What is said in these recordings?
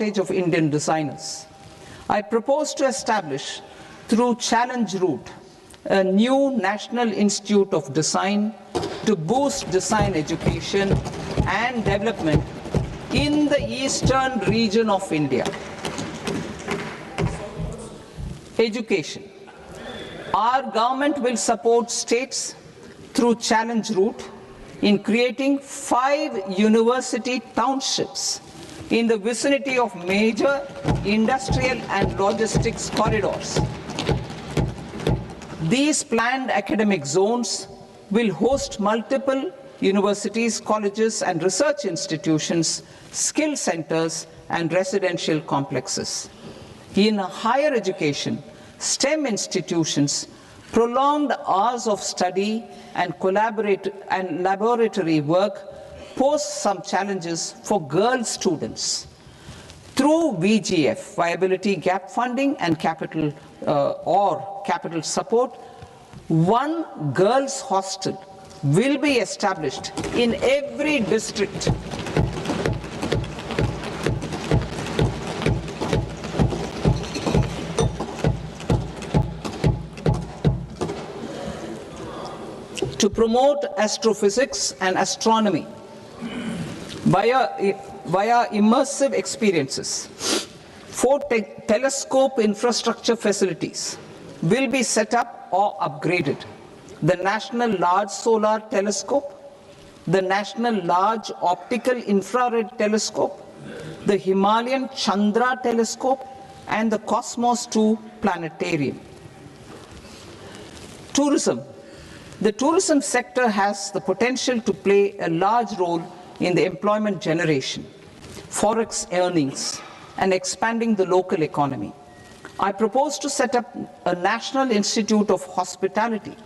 of Indian designers. I propose to establish, through Challenge Route, a new National Institute of Design to boost design education and development in the eastern region of India. Education. Our government will support states through Challenge Route in creating 5 university townships in the vicinity of major industrial and logistics corridors. These planned academic zones will host multiple universities, colleges, and research institutions, skill centers, and residential complexes. In higher education, STEM institutions, prolonged hours of study and laboratory work pose some challenges for girl students. Through VGF, Viability Gap Funding and capital support, one girls' hostel will be established in every district. To promote astrophysics and astronomy via immersive experiences. 4 telescope infrastructure facilities will be set up or upgraded. The National Large Solar Telescope, the National Large Optical Infrared Telescope, the Himalayan Chandra Telescope, and the Cosmos 2 Planetarium. Tourism. The tourism sector has the potential to play a large role in the employment generation, forex earnings, and expanding the local economy. I propose to set up a National Institute of Hospitality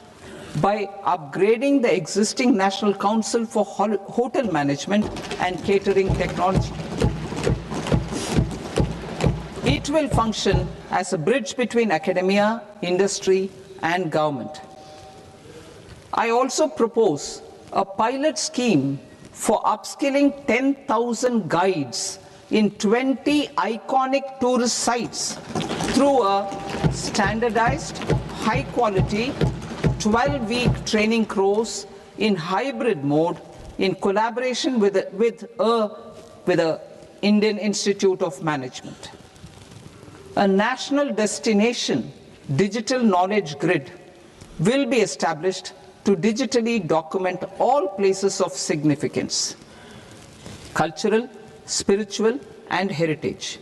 by upgrading the existing National Council for Hotel Management and Catering Technology. It will function as a bridge between academia, industry, and government. I also propose a pilot scheme for upskilling 10,000 guides in 20 iconic tourist sites through a standardized, high-quality, 12-week training course in hybrid mode in collaboration with the Indian Institute of Management. A national destination digital knowledge grid will be established to digitally document all places of significance, cultural, spiritual, and heritage.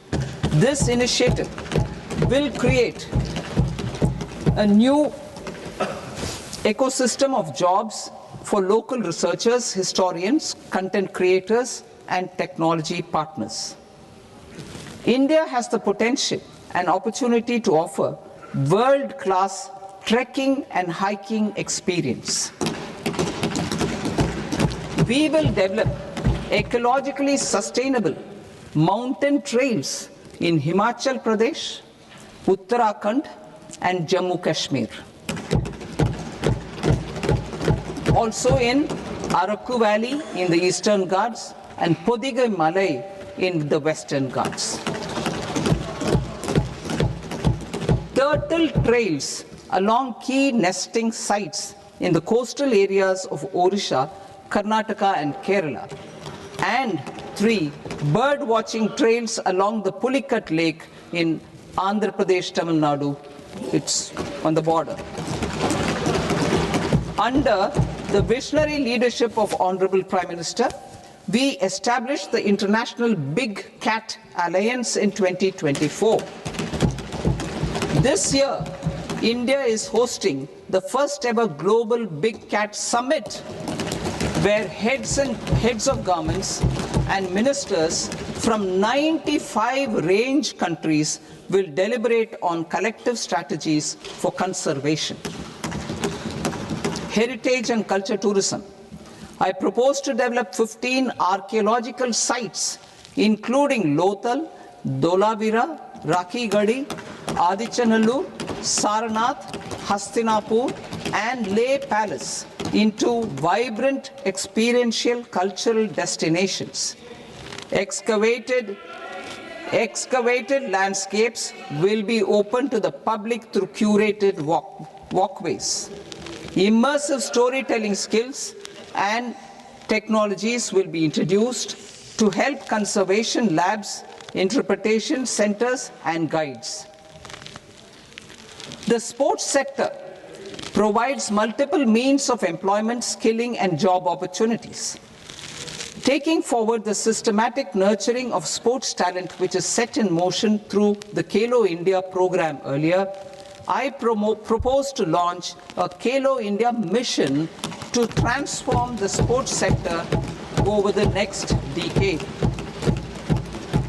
This initiative will create a new ecosystem of jobs for local researchers, historians, content creators, and technology partners. India has the potential and opportunity to offer world-class trekking and hiking experience. We will develop ecologically sustainable mountain trails in Himachal Pradesh, Uttarakhand, and Jammu Kashmir. Also in Araku Valley in the Eastern Ghats and Podigai Malai in the Western Ghats. Turtle trails along key nesting sites in the coastal areas of Odisha, Karnataka, and Kerala. And 3 bird watching trails along the Pulikat Lake in Andhra Pradesh, Tamil Nadu. It's on the border. Under the visionary leadership of Honorable Prime Minister, we established the International Big Cat Alliance in 2024. This year, India is hosting the first ever Global Big Cat Summit, where heads of governments and ministers from 95 range countries will deliberate on collective strategies for conservation. Heritage and culture tourism. I propose to develop 15 archaeological sites, including Lothal, Dolavira, Rakhi Gadi, Adichanallur, Saranath, Hastinapur, and Leh Palace into vibrant experiential cultural destinations. Excavated Excavated landscapes will be open to the public through curated walkways. Immersive storytelling skills and technologies will be introduced to help conservation labs, interpretation centers, and guides. The sports sector provides multiple means of employment, skilling, and job opportunities. Taking forward the systematic nurturing of sports talent which is set in motion through the Khelo India program earlier, I propose to launch a Khelo India mission to transform the sports sector over the next decade.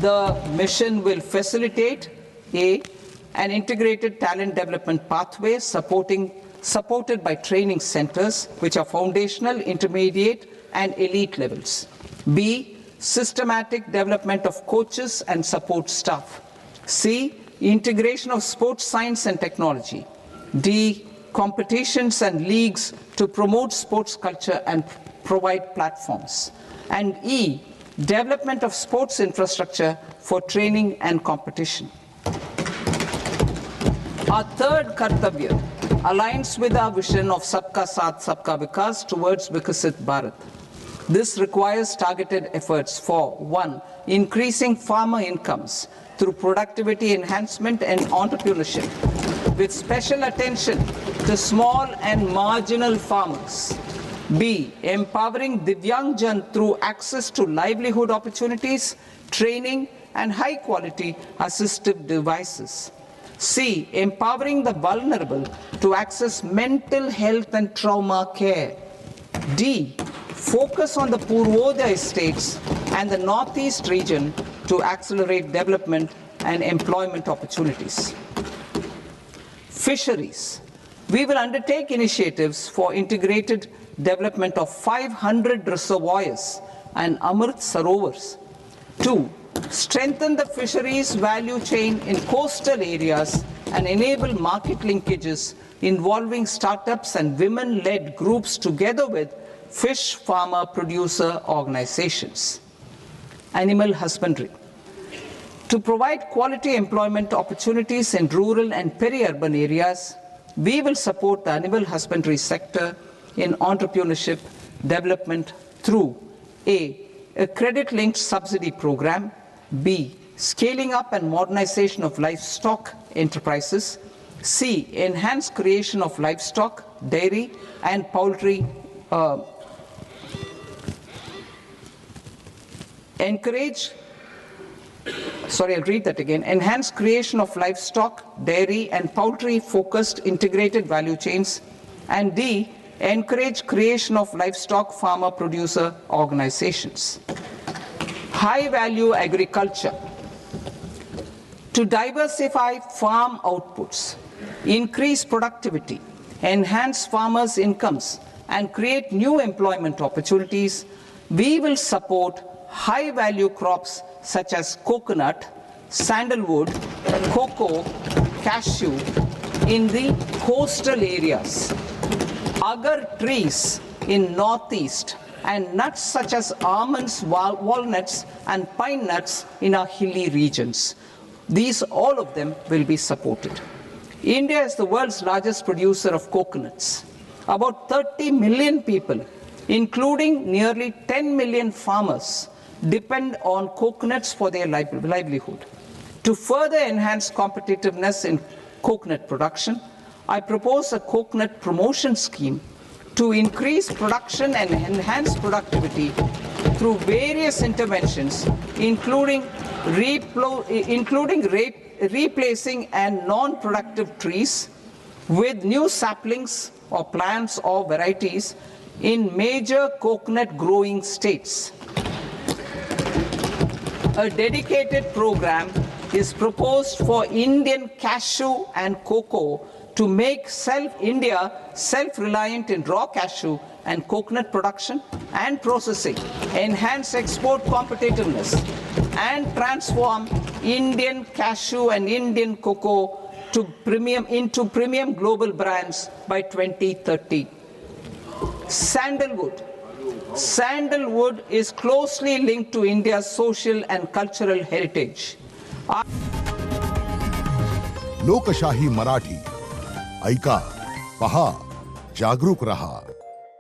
The mission will facilitate an integrated talent development pathway supported by training centers which are foundational, intermediate, and elite levels. B, systematic development of coaches and support staff. C, integration of sports science and technology. D, competitions and leagues to promote sports culture and provide platforms. And E, development of sports infrastructure for training and competition. Our third Kartavya aligns with our vision of Sabka Saath, Sabka Vikas towards Vikasit Bharat. This requires targeted efforts for 1. Increasing farmer incomes through productivity enhancement and entrepreneurship, with special attention to small and marginal farmers. B. Empowering Divyangjan through access to livelihood opportunities, training, and high-quality assistive devices. C. Empowering the vulnerable to access mental health and trauma care. D. Focus on the Purvodaya states and the Northeast region to accelerate development and employment opportunities. Fisheries. We will undertake initiatives for integrated development of 500 reservoirs and Amrit Sarovars. 2. Strengthen the fisheries value chain in coastal areas and enable market linkages involving startups and women-led groups together with fish farmer producer organizations. Animal husbandry. To provide quality employment opportunities in rural and peri-urban areas, we will support the animal husbandry sector in entrepreneurship development through A. A credit-linked subsidy program. B. Scaling up and modernization of livestock enterprises. C. Enhanced creation of livestock, dairy, and poultry. Enhanced creation of livestock, dairy, and poultry-focused integrated value chains. And D. Encourage creation of livestock farmer-producer organizations. High-value agriculture. To diversify farm outputs, increase productivity, enhance farmers' incomes, and create new employment opportunities, we will support high-value crops such as coconut, sandalwood, cocoa, cashew in the coastal areas, agar trees in northeast, and nuts such as almonds, walnuts, and pine nuts in our hilly regions. All of them will be supported. India is the world's largest producer of coconuts. About 30 million people, including nearly 10 million farmers, depend on coconuts for their livelihood. To further enhance competitiveness in coconut production, I propose a coconut promotion scheme to increase production and enhance productivity through various interventions, including replacing and non-productive trees with new saplings or plants or varieties in major coconut growing states. A dedicated program is proposed for Indian cashew and cocoa to make India self-reliant in raw cashew and coconut production and processing, enhance export competitiveness, and transform Indian cashew and Indian cocoa into premium global brands by 2030. Sandalwood. Sandalwood is closely linked to India's social and cultural heritage. लोकशाही मराठी ऐका, पहा, जागरूक रहा.